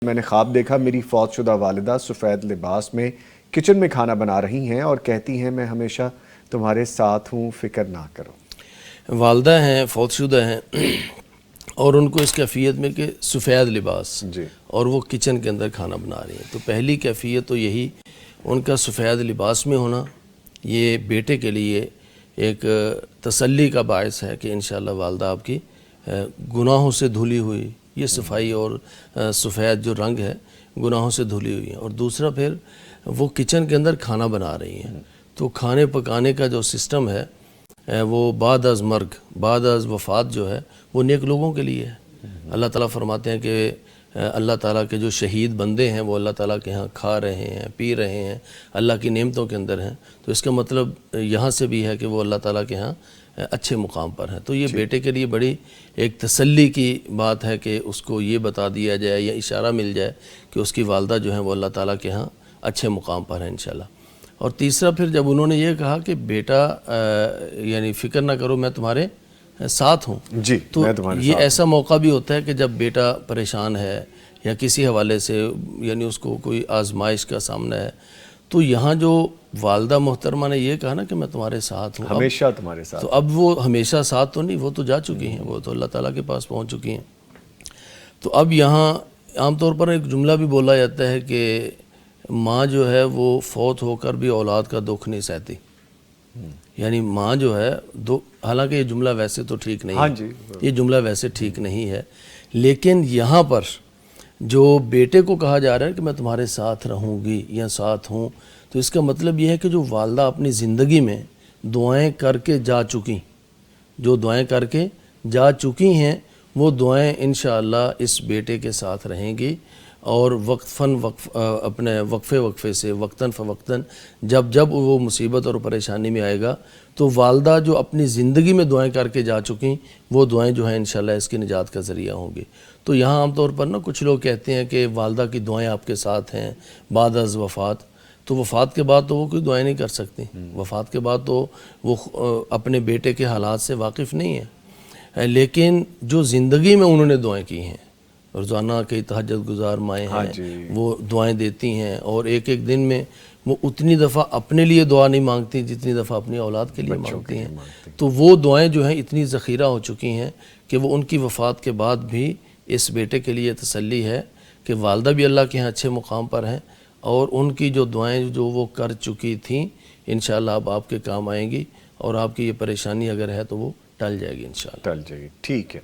میں نے خواب دیکھا میری فوت شدہ والدہ سفید لباس میں کچن میں کھانا بنا رہی ہیں اور کہتی ہیں میں ہمیشہ تمہارے ساتھ ہوں، فکر نہ کرو۔ والدہ ہیں، فوت شدہ ہیں اور ان کو اس کیفیت میں کہ سفید لباس جی اور وہ کچن کے اندر کھانا بنا رہی ہیں، تو پہلی کیفیت تو یہی ان کا سفید لباس میں ہونا، یہ بیٹے کے لیے ایک تسلی کا باعث ہے کہ انشاءاللہ والدہ آپ کی گناہوں سے دھلی ہوئی، یہ صفائی اور سفید جو رنگ ہے گناہوں سے دھلی ہوئی ہے۔ اور دوسرا پھر وہ کچن کے اندر کھانا بنا رہی ہیں، تو کھانے پکانے کا جو سسٹم ہے وہ بعد از مرگ، بعد از وفات جو ہے وہ نیک لوگوں کے لیے ہے۔ اللہ تعالیٰ فرماتے ہیں کہ اللہ تعالیٰ کے جو شہید بندے ہیں وہ اللہ تعالیٰ کے ہاں کھا رہے ہیں، پی رہے ہیں، اللہ کی نعمتوں کے اندر ہیں، تو اس کا مطلب یہاں سے بھی ہے کہ وہ اللہ تعالیٰ کے ہاں اچھے مقام پر ہیں۔ تو یہ بیٹے کے لیے بڑی ایک تسلی کی بات ہے کہ اس کو یہ بتا دیا جائے یا اشارہ مل جائے کہ اس کی والدہ جو ہیں وہ اللہ تعالیٰ کے ہاں اچھے مقام پر ہیں انشاءاللہ۔ اور تیسرا پھر جب انہوں نے یہ کہا کہ بیٹا یعنی فکر نہ کرو میں تمہارے ساتھ ہوں، جی تو میں تمہارے یہ ساتھ ایسا موقع بھی ہوتا ہے کہ جب بیٹا پریشان ہے یا کسی حوالے سے یعنی اس کو کوئی آزمائش کا سامنا ہے، تو یہاں جو والدہ محترمہ نے یہ کہا نا کہ میں تمہارے ساتھ ہوں، ہمیشہ تمہارے ساتھ، تو اب وہ ہمیشہ ساتھ تو نہیں، وہ تو جا چکی ہیں، وہ تو اللہ تعالیٰ کے پاس پہنچ چکی ہیں۔ تو اب یہاں عام طور پر ایک جملہ بھی بولا جاتا ہے کہ ماں جو ہے وہ فوت ہو کر بھی اولاد کا دکھ نہیں سہتی، یعنی ماں جو ہے حالانکہ یہ جملہ ویسے تو ٹھیک نہیں ہے، یہ جملہ ویسے ٹھیک نہیں ہے، لیکن یہاں پر جو بیٹے کو کہا جا رہا ہے کہ میں تمہارے ساتھ رہوں گی یا ساتھ ہوں، تو اس کا مطلب یہ ہے کہ جو والدہ اپنی زندگی میں دعائیں کر کے جا چکی، جو دعائیں کر کے جا چکی ہیں وہ دعائیں انشاءاللہ اس بیٹے کے ساتھ رہیں گی، اور اپنے وقفے سے وقتاً فوقتاً جب وہ مصیبت اور پریشانی میں آئے گا تو والدہ جو اپنی زندگی میں دعائیں کر کے جا چکی وہ دعائیں جو ہیں انشاءاللہ اس کی نجات کا ذریعہ ہوں گی۔ تو یہاں عام طور پر کچھ لوگ کہتے ہیں کہ والدہ کی دعائیں آپ کے ساتھ ہیں بعد از وفات، تو وفات کے بعد تو وہ کوئی دعائیں نہیں کر سکتی، وفات کے بعد تو وہ اپنے بیٹے کے حالات سے واقف نہیں ہیں، لیکن جو زندگی میں انہوں نے دعائیں کی ہیں، روزانہ کئی تہجد گزار مائیں ہیں وہ دعائیں دیتی ہیں، اور ایک دن میں وہ اتنی دفعہ اپنے لیے دعا نہیں مانگتی جتنی دفعہ اپنی اولاد کے لیے مانگتی ہیں، تو وہ دعائیں جو ہیں اتنی ذخیرہ ہو چکی ہیں کہ وہ ان کی وفات کے بعد بھی اس بیٹے کے لیے تسلی ہے کہ والدہ بھی اللہ کے ہاں اچھے مقام پر ہیں، اور ان کی جو دعائیں جو وہ کر چکی تھیں انشاءاللہ اب آپ کے کام آئیں گی، اور آپ کی یہ پریشانی اگر ہے تو وہ ٹل جائے گی انشاءاللہ، ٹل جائے گی۔ ٹھیک ہے۔